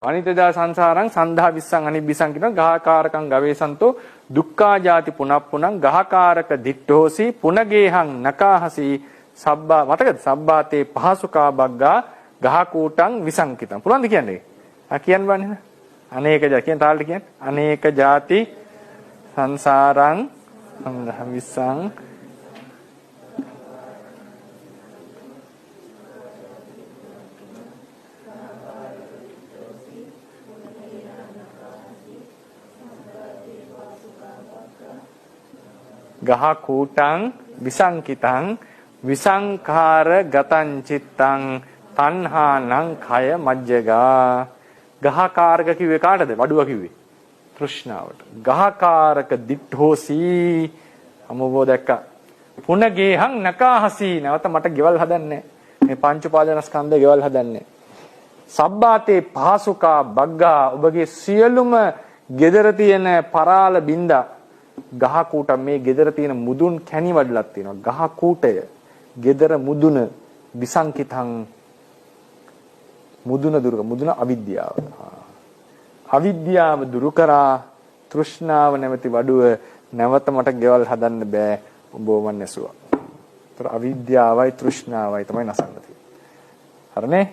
අනිත්‍යදා සංසාරං සන්දා විස්සං අනිබ්බිසං කියන ගහකාරකං ගවේසන්තෝ දුක්ඛා ජාති පුනප්පුනං ගහකාරක දිට්ඨෝසි පුනගේහං නකාහසි සබ්බා මතකද සබ්බාතේ පහසුකා බග්ගා ගහකූටං විසංකිතං පුළුවන්ද කියන්නේ කියන්න බන්නේ අනේක ජාති කියන තාලට කියන්නේ අනේක ජාති සංසාරං සන්දා විස්සං ගහ කූටං විසංකිතං විසංඛාර ගතං චිත්තං තණ්හානං khය මජ්ජගා ගහකාරක කිව්වේ කාටද වඩුව කිව්වේ තෘෂ්ණාවට ගහකාරක දිට්ඨෝසි අමෝබෝ දැක්ක පුනගේහං නකාහසි නැවත මට ගෙවල් හදන්නේ මේ පංච උපාදානස්කන්ධේ ගෙවල් හදන්නේ සබ්බාතේ පහසුකා බග්ගා ඔබගේ සියලුම gedara තියෙන පරාල බින්දා ගහ කූට මේ gedara තියෙන මුදුන් කැණි වඩලක් තියෙනවා ගහ කූටය gedara මුදුන විසංකිතං මුදුන දුරු මුදුන අවිද්‍යාව අවිද්‍යාව දුරු කරා තෘෂ්ණාව නැමැති වඩුව නැවත මට ගෙවල් හදන්න බෑ ඔබව මන් නැසුවා. ඒතර අවිද්‍යාවයි තෘෂ්ණාවයි තමයි නසන්න තියෙන්නේ. හරිනේ?